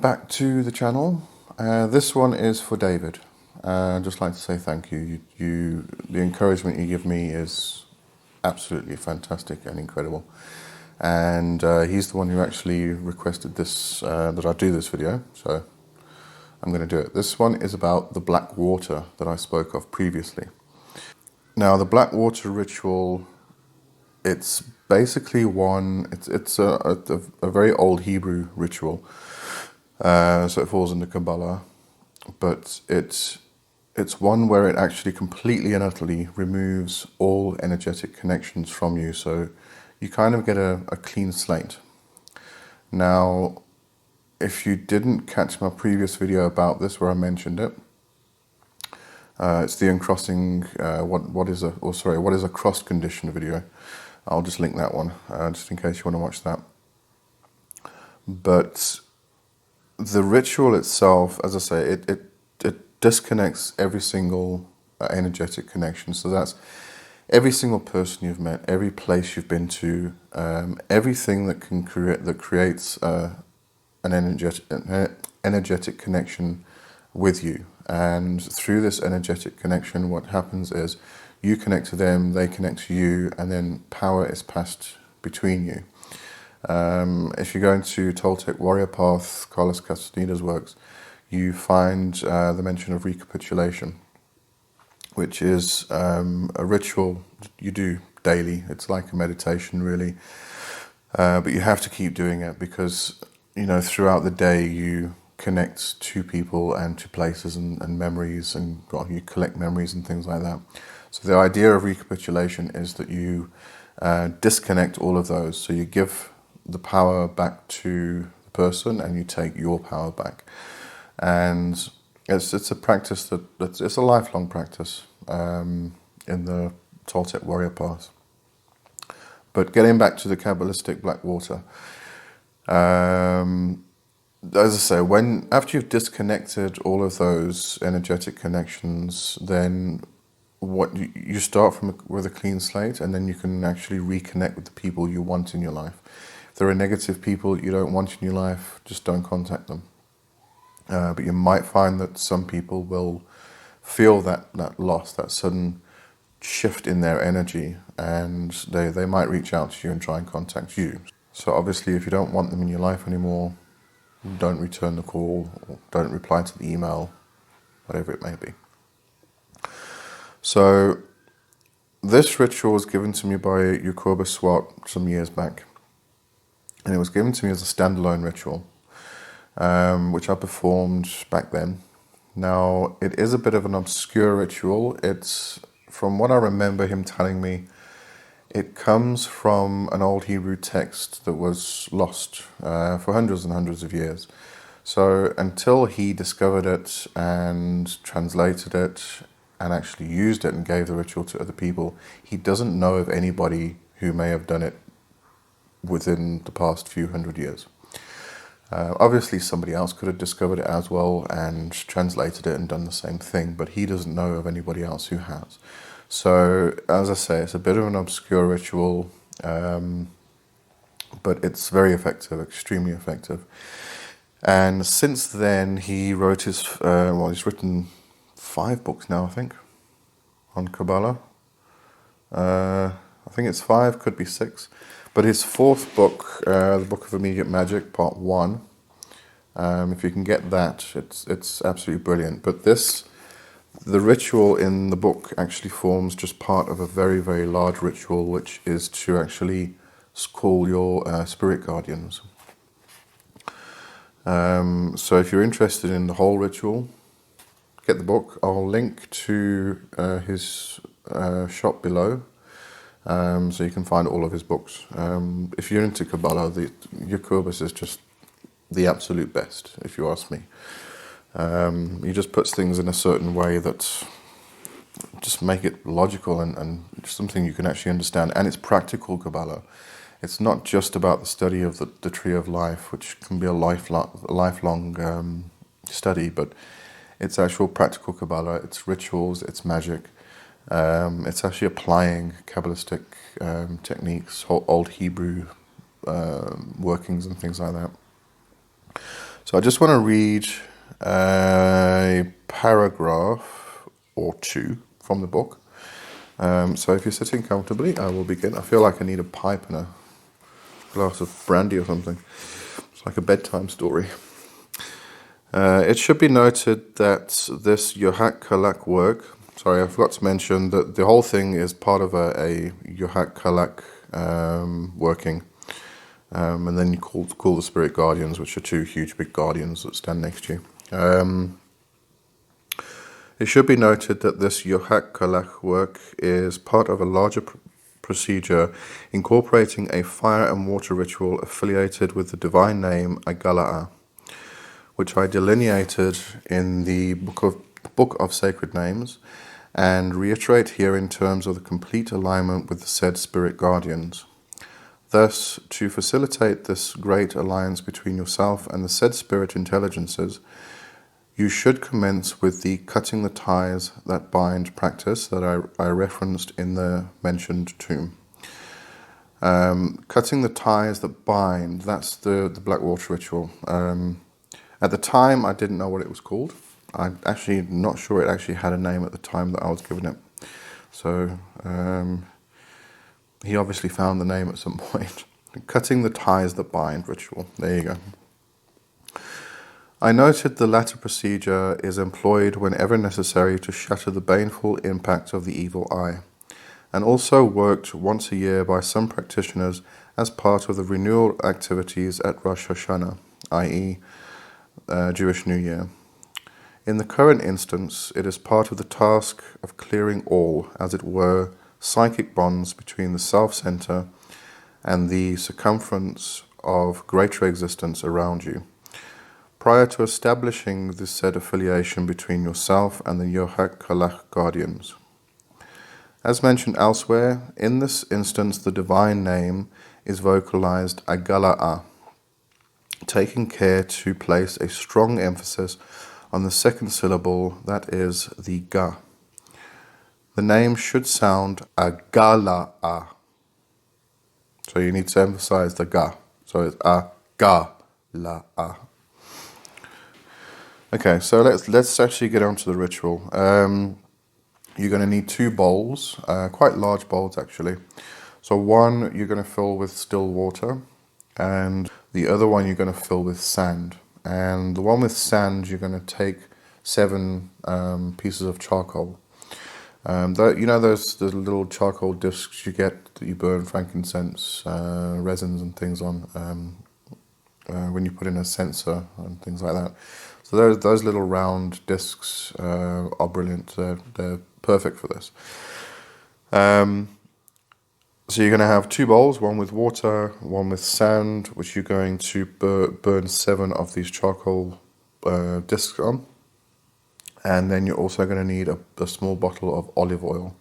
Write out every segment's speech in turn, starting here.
back to the channel. This one is for David. I'd just like to say thank you. The encouragement you give me is absolutely fantastic and incredible. And he's the one who actually requested this, that I do this video, so I'm going to do it. This one is about the black water that I spoke of previously. Now, the black water ritual, it's basically it's a very old Hebrew ritual. So it falls into Kabbalah, but it's one where it actually completely and utterly removes all energetic connections from you. So you kind of get a clean slate. Now, if you didn't catch my previous video about this where I mentioned it, it's the uncrossing, what is a crossed condition video. I'll just link that one, just in case you want to watch that. But the ritual itself, as I say, it disconnects every single energetic connection. So that's every single person you've met, every place you've been to, everything that creates an energetic connection with you. And through this energetic connection, what happens is you connect to them, they connect to you, and then power is passed between you. If you go into Toltec Warrior Path, Carlos Castaneda's works, you find the mention of recapitulation, which is a ritual you do daily. It's like a meditation, really, but you have to keep doing it because, you know, throughout the day you connect to people and to places and memories, and you collect memories and things like that. So the idea of recapitulation is that you disconnect all of those. So you give the power back to the person and you take your power back. And it's a practice it's a lifelong practice in the Toltec Warrior Path. But getting back to the Kabbalistic black water, as I say, after you've disconnected all of those energetic connections, then you start with a clean slate, and then you can actually reconnect with the people you want in your life. If there are negative people you don't want in your life, just don't contact them. But you might find that some people will feel that loss, that sudden shift in their energy, and they might reach out to you and try and contact you. So obviously, if you don't want them in your life anymore, don't return the call, or don't reply to the email, whatever it may be. So this ritual was given to me by Yacoba Swart some years back, and it was given to me as a standalone ritual, which I performed back then. Now, it is a bit of an obscure ritual. It's, from what I remember him telling me, it comes from an old Hebrew text that was lost for hundreds and hundreds of years. So until he discovered it and translated it and actually used it and gave the ritual to other people, he doesn't know of anybody who may have done it within the past few hundred years. Obviously somebody else could have discovered it as well and translated it and done the same thing, but he doesn't know of anybody else who has. So, as I say, it's a bit of an obscure ritual, but it's very effective, extremely effective. And since then, he wrote he's written 5 books now, I think, on Kabbalah. I think it's 5, could be 6. But his 4th book, the Book of Immediate Magic, Part 1, if you can get that, it's absolutely brilliant. But the ritual in the book actually forms just part of a very, very large ritual, which is to actually call your spirit guardians. So if you're interested in the whole ritual, get the book. I'll link to his shop below, so you can find all of his books. If you're into Kabbalah, Jacobus is just the absolute best, if you ask me. He just puts things in a certain way that just make it logical and something you can actually understand. And it's practical Kabbalah. It's not just about the study of the tree of life, which can be a lifelong study, but it's actual practical Kabbalah. It's rituals, it's magic. It's actually applying Kabbalistic techniques, old Hebrew workings and things like that. So I just want to read a paragraph or two from the book. So if you're sitting comfortably, I will begin. I feel like I need a pipe and a glass of brandy or something. It's like a bedtime story. It should be noted that this YHVH work, sorry, I forgot to mention that the whole thing is part of a YHVH working. And then you call the spirit guardians, which are two huge big guardians that stand next to you. It should be noted that this YHVH work is part of a larger procedure incorporating a fire and water ritual affiliated with the divine name Agala'a, which I delineated in the Book of Sacred Names and reiterate here in terms of the complete alignment with the said spirit guardians. Thus, to facilitate this great alliance between yourself and the said spirit intelligences, you should commence with the cutting the ties that bind practice that I referenced in the mentioned tomb. Cutting the ties that bind, that's the black water ritual. At the time, I didn't know what it was called. I'm actually not sure it actually had a name at the time that I was given it. So he obviously found the name at some point. Cutting the ties that bind ritual. There you go. I noted the latter procedure is employed whenever necessary to shatter the baneful impact of the evil eye, and also worked once a year by some practitioners as part of the renewal activities at Rosh Hashanah, i.e. Jewish New Year. In the current instance, it is part of the task of clearing all, as it were, psychic bonds between the self-center and the circumference of greater existence around you, prior to establishing this said affiliation between yourself and the YHVH guardians. As mentioned elsewhere, in this instance the divine name is vocalized Agala'a, taking care to place a strong emphasis on the second syllable, that is the Ga. The name should sound Agala'a. So you need to emphasize the Ga. So it's Agala'a. Okay, so let's actually get on to the ritual. You're going to need two bowls, quite large bowls actually. So one you're going to fill with still water, and the other one you're going to fill with sand. And the one with sand you're going to take 7 pieces of charcoal. You know the little charcoal discs you get that you burn frankincense, resins and things on when you put in a censer and things like that. So those little round discs are brilliant. They're perfect for this. So you're going to have 2 bowls, one with water, one with sand, which you're going to burn 7 of these charcoal discs on. And then you're also going to need a small bottle of olive oil.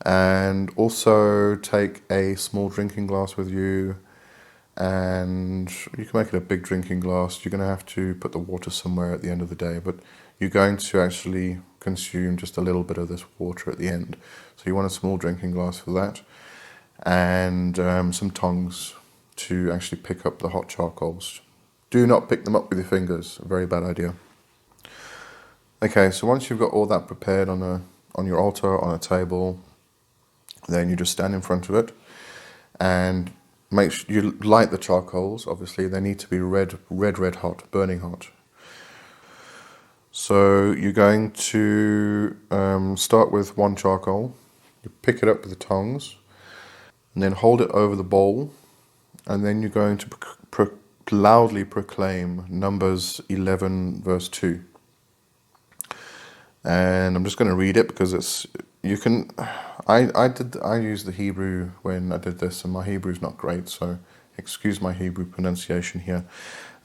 And also take a small drinking glass with you. And you can make it a big drinking glass. You're going to have to put the water somewhere at the end of the day, but you're going to actually consume just a little bit of this water at the end. So you want a small drinking glass for that, and some tongs to actually pick up the hot charcoals. Do not pick them up with your fingers, a very bad idea. Okay, so once you've got all that prepared on your altar, on a table, then you just stand in front of it and make sure you light the charcoals. Obviously, they need to be red hot, burning hot. So you're going to start with one charcoal. You pick it up with the tongs, and then hold it over the bowl, and then you're going to loudly proclaim Numbers 11, verse 2. And I'm just going to read it because I used the Hebrew when I did this, and my Hebrew's not great, so excuse my Hebrew pronunciation here.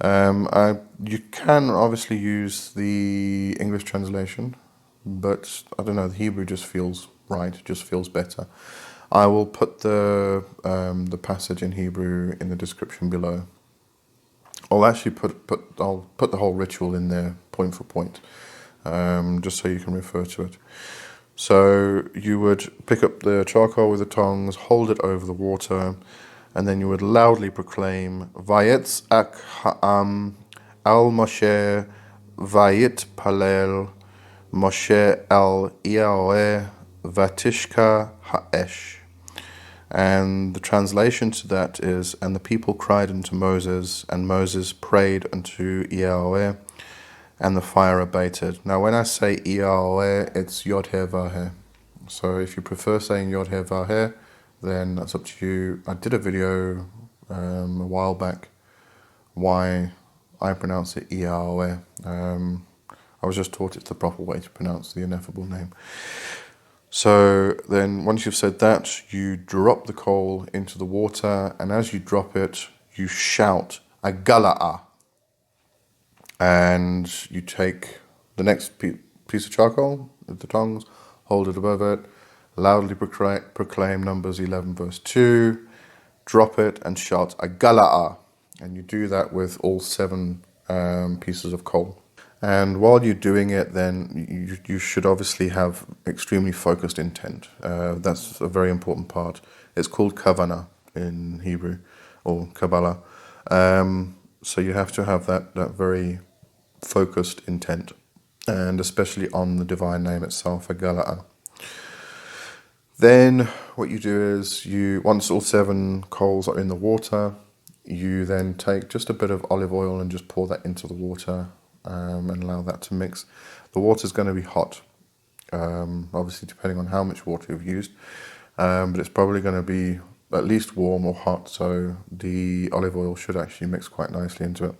You can obviously use the English translation, but I don't know, the Hebrew just feels right, just feels better. I will put the passage in Hebrew in the description below. I'll actually put the whole ritual in there, point for point. Just so you can refer to it. So you would pick up the charcoal with the tongs, hold it over the water, and then you would loudly proclaim Vayitz'ak al mosheh vayitpaleil mosheh el vatishka ha-esh. And the translation to that is, and the people cried unto Moses, and Moses prayed unto Yahweh, and the fire abated. Now when I say Yahweh, it's YHVH. So if you prefer saying YHVH, then that's up to you. I did a video a while back why I pronounce it Yahweh. I was just taught it's the proper way to pronounce the ineffable name. So then once you've said that, you drop the coal into the water, and as you drop it, you shout Agala'a. And you take the next piece of charcoal with the tongs, hold it above it, loudly proclaim Numbers 11 verse 2, drop it and shout Agala'a. And you do that with all 7 pieces of coal. And while you're doing it, then you should obviously have extremely focused intent. That's a very important part. It's called Kavanah in Hebrew, or Kabbalah. So you have to have that very focused intent, and especially on the divine name itself, Agala'a. Then what you do is, once all 7 coals are in the water, you then take just a bit of olive oil and just pour that into the water. And allow that to mix. The water is going to be hot, obviously depending on how much water you've used, but it's probably going to be at least warm or hot, so the olive oil should actually mix quite nicely into it.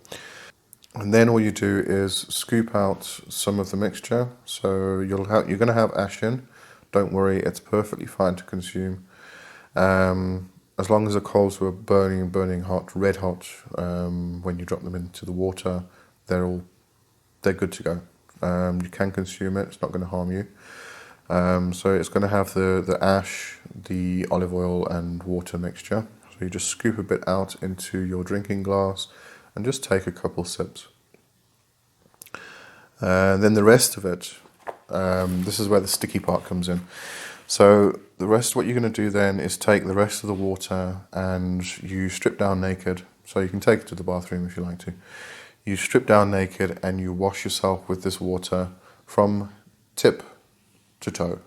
And then all you do is scoop out some of the mixture. So you're going to have ash in. Don't worry, it's perfectly fine to consume. As long as the coals were burning hot, red hot, when you drop them into the water, they're good to go. You can consume it, it's not going to harm you. So it's going to have the ash, the olive oil and water mixture. So you just scoop a bit out into your drinking glass and just take a couple sips. Then the rest of it, this is where the sticky part comes in. So the rest, what you're going to do then is take the rest of the water and you strip down naked. So you can take it to the bathroom if you like to. You strip down naked and you wash yourself with this water from tip to toe.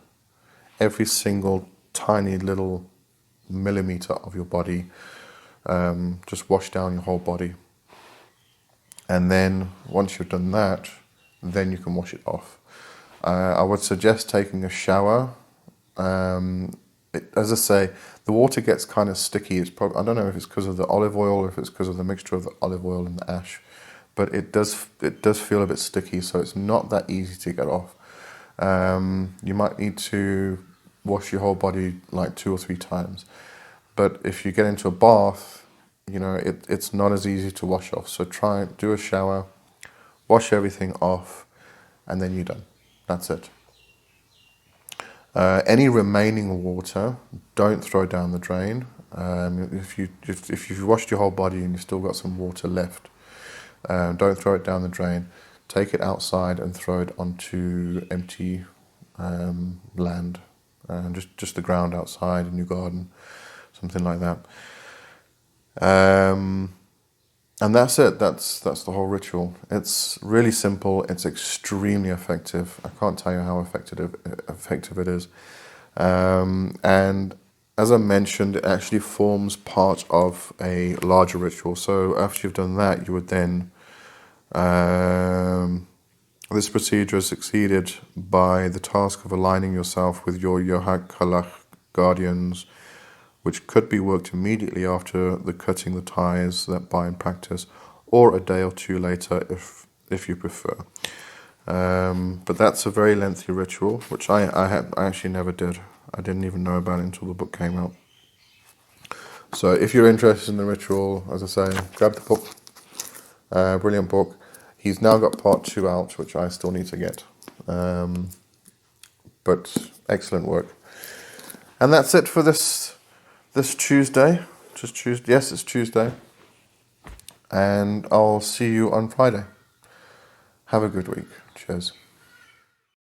Every single tiny little millimeter of your body, just wash down your whole body. And then once you've done that, then you can wash it off. I would suggest taking a shower. As I say, the water gets kind of sticky. It's probably, I don't know if it's because of the olive oil or if it's because of the mixture of the olive oil and the ash. But it does feel a bit sticky, so it's not that easy to get off. You might need to wash your whole body like 2 or 3 times. But if you get into a bath, it's not as easy to wash off. So do a shower, wash everything off, and then you're done. That's it. Any remaining water, don't throw down the drain. If you've washed your whole body and you've still got some water left, don't throw it down the drain. Take it outside and throw it onto empty land, just the ground outside in your garden, something like that. And that's it. That's the whole ritual. It's really simple. It's extremely effective. I can't tell you how effective it is. And as I mentioned, it actually forms part of a larger ritual. So after you've done that, you would then, this procedure is succeeded by the task of aligning yourself with your YHVH guardians, which could be worked immediately after the cutting the ties that bind practice, or a day or 2 later if you prefer. But that's a very lengthy ritual, which I actually never did. I didn't even know about it until the book came out. So if you're interested in the ritual, as I say, grab the book. Brilliant book. He's now got part 2 out, which I still need to get. But excellent work. And that's it for this Tuesday. Just Tuesday. Yes, it's Tuesday. And I'll see you on Friday. Have a good week. Cheers.